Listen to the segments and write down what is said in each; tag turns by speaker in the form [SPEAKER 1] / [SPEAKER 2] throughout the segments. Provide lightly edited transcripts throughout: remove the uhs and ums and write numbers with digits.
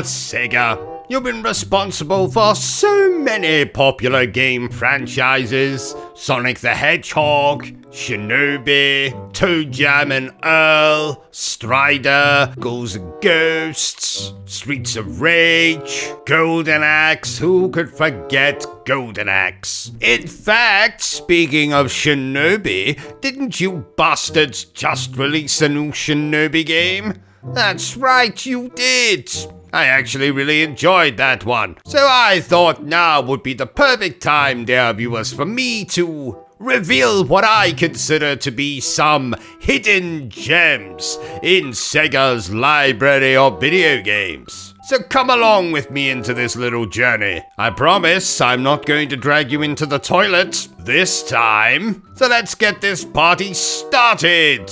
[SPEAKER 1] Sega. You've been responsible for so many popular game franchises: Sonic the Hedgehog, Shinobi, Toe Jam and Earl, Strider, Ghouls and Ghosts, Streets of Rage, Golden Axe. Who could forget Golden Axe? In fact, speaking of Shinobi, didn't you bastards just release a new Shinobi game? That's right, you did. I actually really enjoyed that one. So I thought now would be the perfect time, dear viewers, for me to reveal what I consider to be some hidden gems in Sega's library of video games. So come along with me into this little journey. I promise I'm not going to drag you into the toilet this time. So let's get this party started.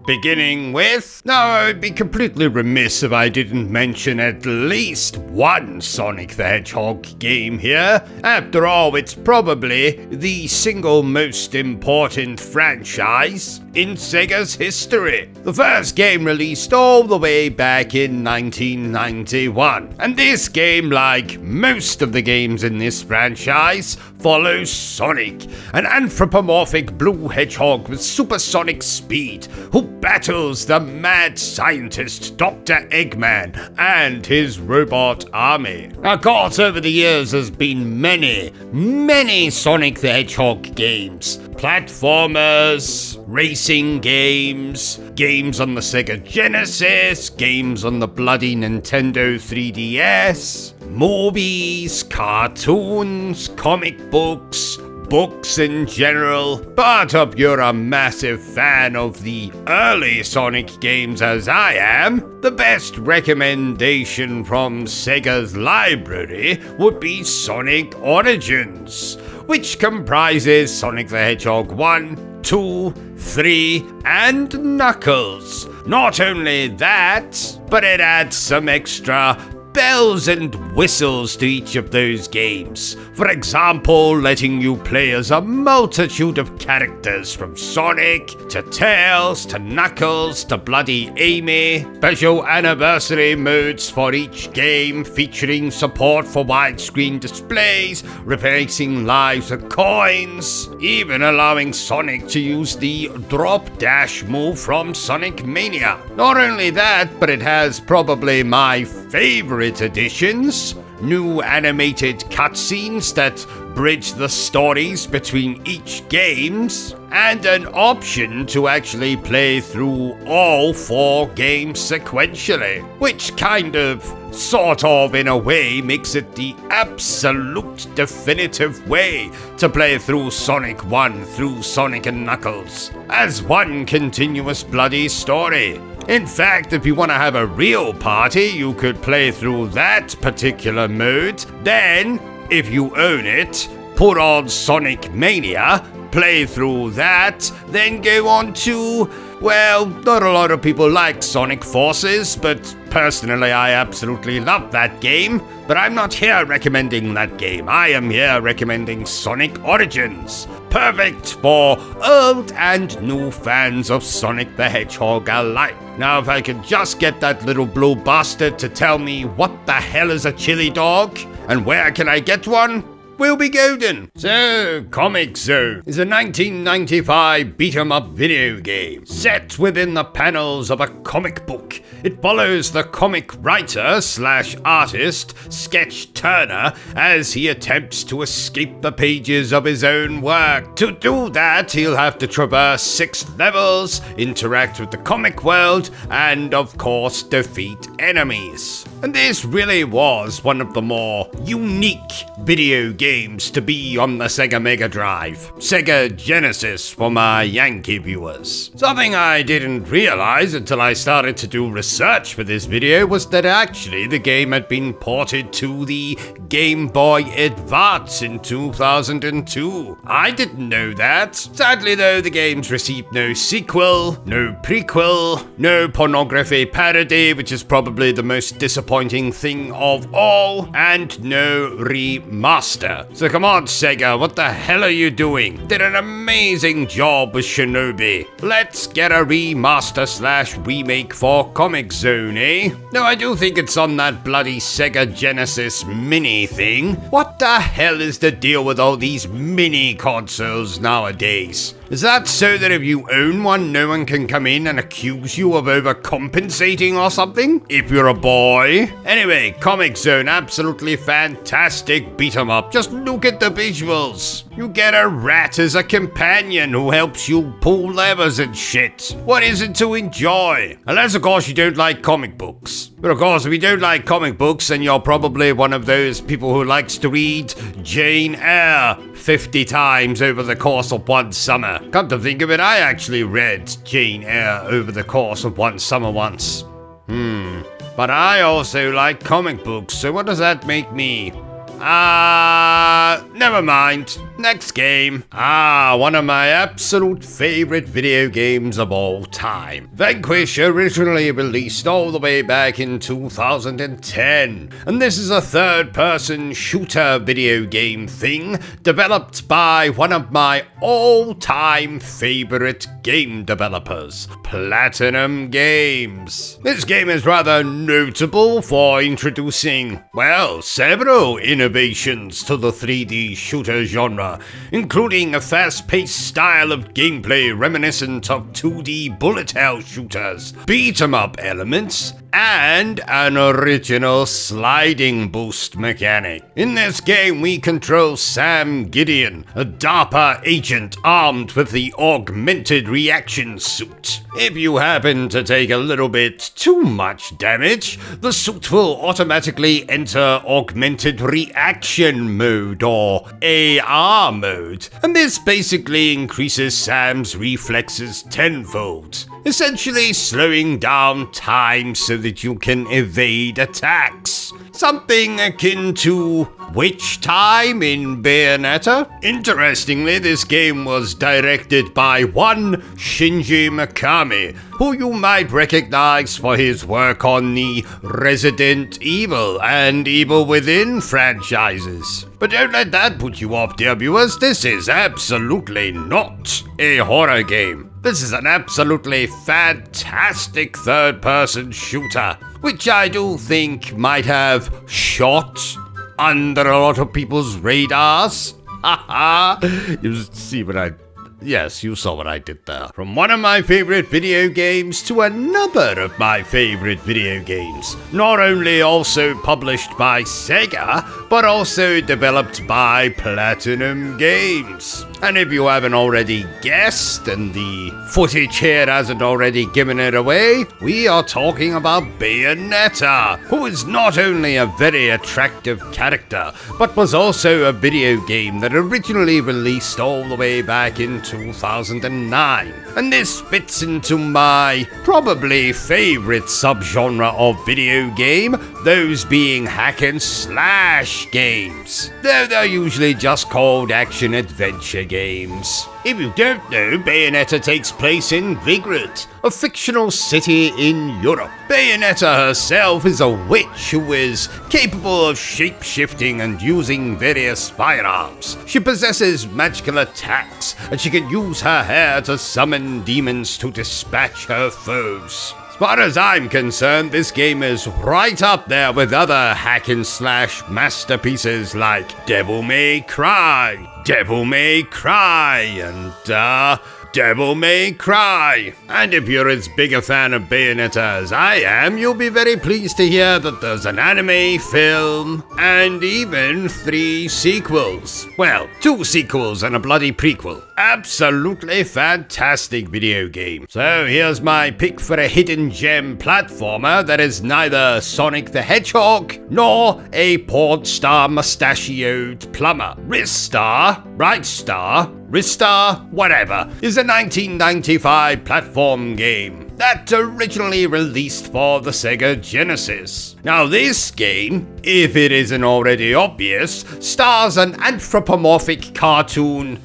[SPEAKER 1] Beginning with... Now, I would be completely remiss if I didn't mention at least one Sonic the Hedgehog game here. After all, it's probably the single most important franchise in Sega's history. The first game released all the way back in 1991. And this game, like most of the games in this franchise, follows Sonic, an anthropomorphic blue hedgehog with supersonic speed, who battles the mad scientist Dr. Eggman and his robot army. Of course, over the years there's been many Sonic the Hedgehog games. Platformers, racing games, games on the Sega Genesis, games on the bloody Nintendo 3DS, movies, cartoons, comic books, books in general. But if you're a massive fan of the early Sonic games as I am, the best recommendation from Sega's library would be Sonic Origins, which comprises Sonic the Hedgehog 1, 2, 3, and Knuckles. Not only that, but it adds some extra bells and whistles to each of those games. For example, letting you play as a multitude of characters from Sonic to Tails to Knuckles to bloody Amy. Special anniversary modes for each game featuring support for widescreen displays, replacing lives with coins, even allowing Sonic to use the drop dash move from Sonic Mania. Not only that, but it has probably my favorite additions: new animated cutscenes that bridge the stories between each games, and an option to actually play through all 4 games sequentially, which kind of, sort of in a way, makes it the absolute definitive way to play through Sonic 1 through Sonic and Knuckles as one continuous bloody story. In fact, if you want to have a real party, you could play through that particular mode. Then, if you own it, put on Sonic Mania, play through that, then go on to... Well, not a lot of people like Sonic Forces, but personally I absolutely love that game. But I'm not here recommending that game. I am here recommending Sonic Origins. Perfect for old and new fans of Sonic the Hedgehog alike. Now, if I could just get that little blue bastard to tell me what the hell is a chili dog, and where can I get one, we'll be golden. So, Comic Zone is a 1995 beat-em-up video game set within the panels of a comic book. It follows the comic writer / artist Sketch Turner as he attempts to escape the pages of his own work. To do that, he'll have to traverse 6 levels, interact with the comic world, and of course defeat enemies. And this really was one of the more unique video games to be on the Sega Mega Drive. Sega Genesis for my Yankee viewers. Something I didn't realize until I started to do research for this video was that actually the game had been ported to the Game Boy Advance in 2002. I didn't know that. Sadly though, the games received no sequel, no prequel, no pornography parody, which is probably the most disappointing thing of all, and no remaster. shooter. So come on, Sega, what the hell are you doing? Did an amazing job with Shinobi. Let's get a remaster/remake for Comic Zone, eh? No, I do think it's on that bloody Sega Genesis mini thing. What the hell is the deal with all these mini consoles nowadays? Is that so that if you own one, no one can come in and accuse you of overcompensating or something? If you're a boy. Anyway, Comic Zone, absolutely fantastic beat 'em up. Just look at the visuals. You get a rat as a companion who helps you pull levers and shit. What is it to enjoy? Unless, of course, you don't like comic books. But of course, if you don't like comic books, then you're probably one of those people who likes to read Jane Eyre 50 times over the course of one summer. Come to think of it, I actually read Jane Eyre over the course of one summer once. But I also like comic books, so what does that make me? Never mind. Next game. One of my absolute favorite video games of all time. Vanquish, originally released all the way back in 2010. And this is a third-person shooter video game thing developed by one of my all-time favorite game developers, Platinum Games. This game is rather notable for introducing, well, several innovations to the 3D shooter genre, including a fast-paced style of gameplay reminiscent of 2D bullet hell shooters, beat-em-up elements, and an original sliding boost mechanic. In this game, we control Sam Gideon, a DARPA agent armed with the augmented reaction suit. If you happen to take a little bit too much damage, the suit will automatically enter augmented reaction mode, or AR mode, and this basically increases Sam's reflexes tenfold, essentially slowing down time so that you can evade attacks. Something akin to Witch Time in Bayonetta. Interestingly, this game was directed by one Shinji Mikami, who you might recognize for his work on the Resident Evil and Evil Within franchises. But don't let that put you off, dear viewers. This is absolutely not a horror game. This is an absolutely fantastic third-person shooter, which I do think might have shot under a lot of people's radars. You see what I... Yes, you saw what I did there. From one of my favorite video games to another of my favorite video games. Not only also published by Sega, but also developed by Platinum Games. And if you haven't already guessed, and the footage here hasn't already given it away, we are talking about Bayonetta, who is not only a very attractive character, but was also a video game that originally released all the way back in 2009. And this fits into my probably favorite subgenre of video game, those being hack and slash games, though they're usually just called action-adventure games. If you don't know, Bayonetta takes place in Vigrid, a fictional city in Europe. Bayonetta herself is a witch who is capable of shape-shifting and using various firearms. She possesses magical attacks, and she can use her hair to summon demons to dispatch her foes. As far as I'm concerned, this game is right up there with other hack and slash masterpieces like Devil May Cry, and Devil May Cry. And if you're as big a fan of Bayonetta as I am, you'll be very pleased to hear that there's an anime, film, and even 3 sequels. Well, 2 sequels and a bloody prequel. Absolutely fantastic video game. So here's my pick for a hidden gem platformer that is neither Sonic the Hedgehog nor a porn star mustachioed plumber. Ristar, whatever, is a 1995 platform game that originally released for the Sega Genesis. Now this game, if it isn't already obvious, stars an anthropomorphic cartoon,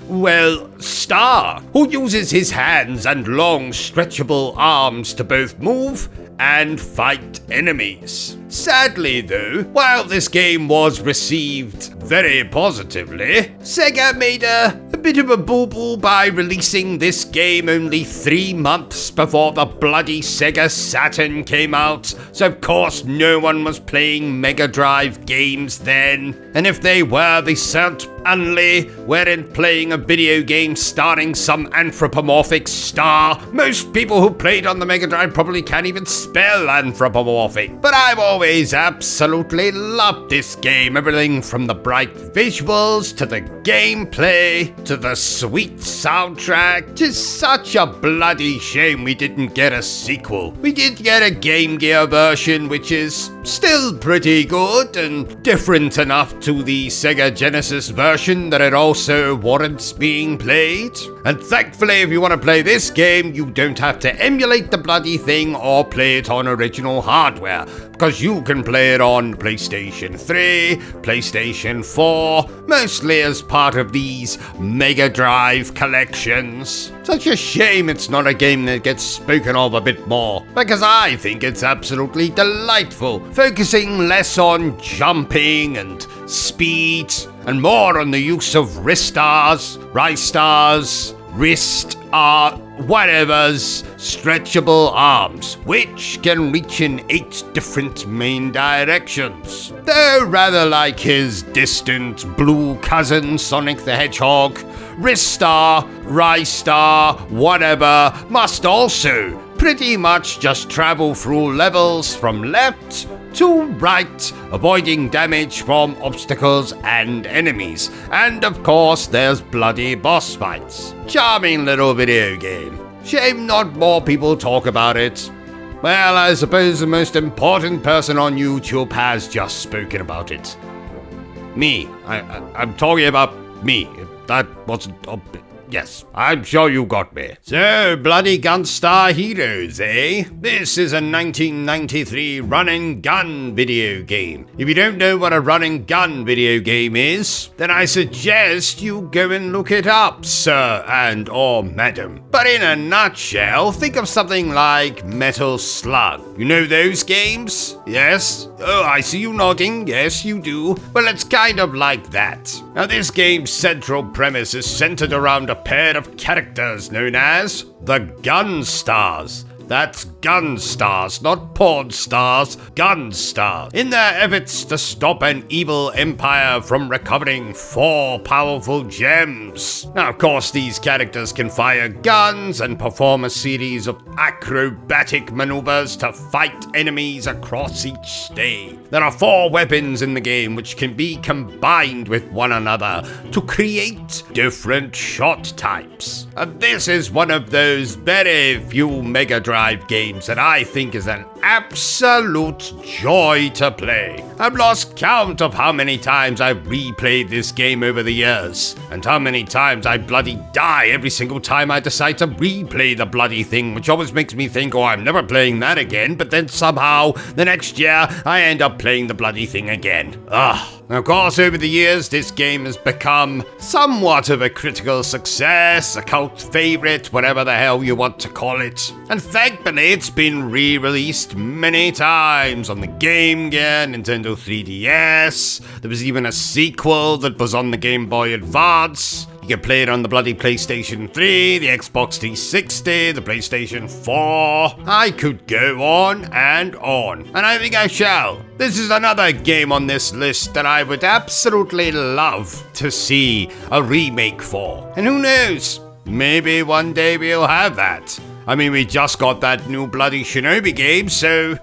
[SPEAKER 1] star, who uses his hands and long stretchable arms to both move and fight enemies. Sadly though, while this game was received very positively, Sega made a bit of a boo-boo by releasing this game only 3 months before the bloody Sega Saturn came out, so of course no one was playing Mega Drive games then, and if they were, they certainly weren't playing a video game starring some anthropomorphic star. Most people who played on the Mega Drive probably can't even spell anthropomorphic, but I've always absolutely loved this game, everything from the bright visuals to the gameplay to the sweet soundtrack. Just such a bloody shame we didn't get a sequel. We did get a Game Gear version, which is still pretty good and different enough to the Sega Genesis version that it also warrants being played. And thankfully, if you want to play this game, you don't have to emulate the bloody thing or play it on original hardware, because you can play it on PlayStation 3, PlayStation 4, mostly as part of these Mega Drive collections. Such a shame it's not a game that gets spoken of a bit more, because I think it's absolutely delightful, focusing less on jumping and speed and more on the use of wristars, whatever's stretchable arms, which can reach in 8 different main directions. Though rather like his distant blue cousin Sonic the Hedgehog, Ristar, whatever, must also pretty much just travel through levels from left to right, avoiding damage from obstacles and enemies. And of course, there's bloody boss fights. Charming little video game. Shame not more people talk about it. Well, I suppose the most important person on YouTube has just spoken about it. Me. I'm talking about me. That wasn't... Yes, I'm sure you got me. So, bloody Gunstar Heroes, eh? This is a 1993 run-and-gun video game. If you don't know what a run-and-gun video game is, then I suggest you go and look it up, sir and or madam. But in a nutshell, think of something like Metal Slug. You know those games? Yes? Oh, I see you nodding. Yes, you do. Well, it's kind of like that. Now, this game's central premise is centered around a pair of characters known as the Gun Stars. That's gun stars, not porn stars, gun stars. In their efforts to stop an evil empire from recovering 4 powerful gems. Now, of course, these characters can fire guns and perform a series of acrobatic maneuvers to fight enemies across each stage. There are 4 weapons in the game which can be combined with one another to create different shot types. And this is one of those very few Mega Drive games that I think is an absolute joy to play. I've lost count of how many times I've replayed this game over the years, and how many times I bloody die every single time I decide to replay the bloody thing, which always makes me think, oh, I'm never playing that again, but then somehow the next year I end up playing the bloody thing again. Ugh. Of course, over the years, this game has become somewhat of a critical success, a cult favorite, whatever the hell you want to call it. And thankfully, it's been re-released many times on the Game Gear, Nintendo 3DS. There was even a sequel that was on the Game Boy Advance. You can play it on the bloody PlayStation 3, the Xbox 360, the PlayStation 4. I could go on, and I think I shall. This is another game on this list that I would absolutely love to see a remake for. And who knows, maybe one day we'll have that. I mean, we just got that new bloody Shinobi game, so...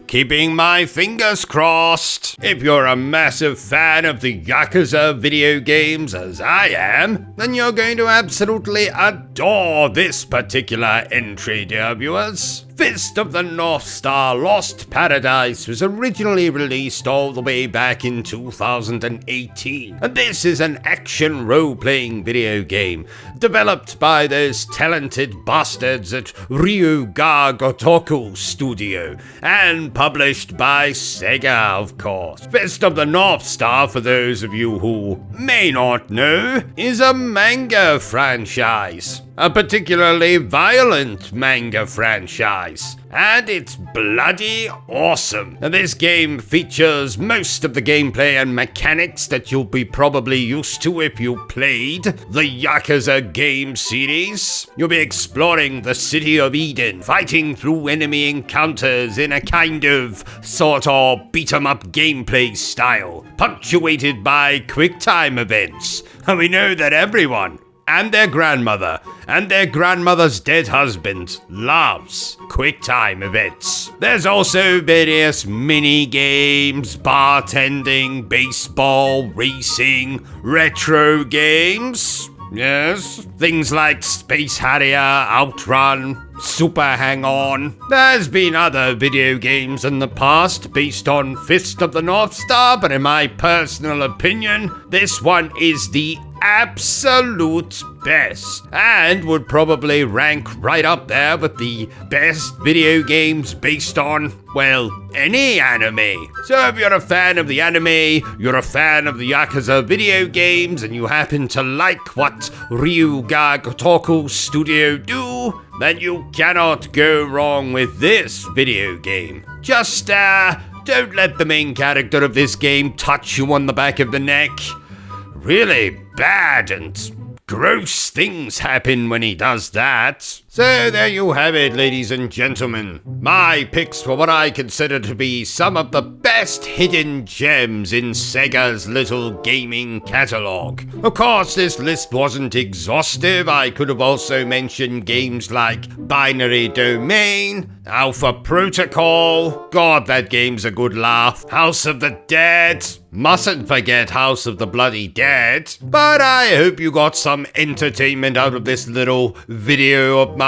[SPEAKER 1] keeping my fingers crossed. If you're a massive fan of the Yakuza video games, as I am, then you're going to absolutely adore this particular entry, dear viewers. Fist of the North Star Lost Paradise was originally released all the way back in 2018, and this is an action role-playing video game developed by those talented bastards at Ryuga Gotoku Studio and published by Sega, of course. Fist of the North Star, for those of you who may not know, is a manga franchise. a particularly violent manga franchise, and it's bloody awesome. This game features most of the gameplay and mechanics that you'll be probably used to if you played the Yakuza game series. You'll be exploring the city of Eden, fighting through enemy encounters in a kind of sort of beat-em-up gameplay style, punctuated by quick-time events. And we know that everyone and their grandmother and their grandmother's dead husband loves quick-time events. There's also various mini-games, bartending, baseball, racing, retro games. Yes, things like Space Harrier, Outrun, Super Hang-On. There's been other video games in the past based on Fist of the North Star, but in my personal opinion, this one is the absolute best, and would probably rank right up there with the best video games based on, well, any anime. So if you're a fan of the anime, you're a fan of the Yakuza video games, and you happen to like what Ryuga Gotoku Studio do, then you cannot go wrong with this video game. Just, don't let the main character of this game touch you on the back of the neck. Really bad and gross things happen when he does that. So there you have it, ladies and gentlemen. My picks for what I consider to be some of the best hidden gems in Sega's little gaming catalog. Of course, this list wasn't exhaustive. I could have also mentioned games like Binary Domain, Alpha Protocol. God, that game's a good laugh. House of the Dead. Mustn't forget House of the Bloody Dead. But I hope you got some entertainment out of this little video of mine.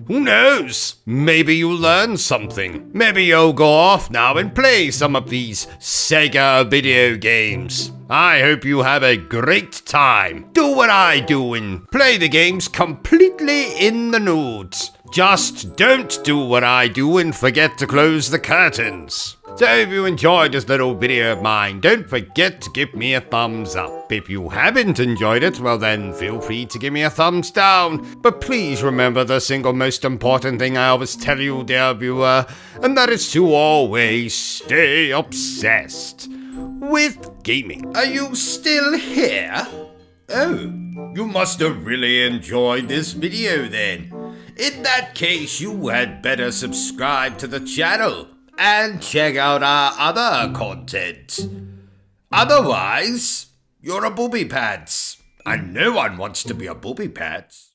[SPEAKER 1] Who knows? Maybe you'll learn something. Maybe you'll go off now and play some of these Sega video games. I hope you have a great time. Do what I do and play the games completely in the nude. Just don't do what I do and forget to close the curtains. So if you enjoyed this little video of mine, don't forget to give me a thumbs up. If you haven't enjoyed it, well then feel free to give me a thumbs down. But please remember the single most important thing I always tell you, dear viewer, and that is to always stay obsessed with gaming. Are you still here? Oh, you must have really enjoyed this video then. In that case, you had better subscribe to the channel and check out our other content. Otherwise, you're a booby pants, and no one wants to be a booby pants.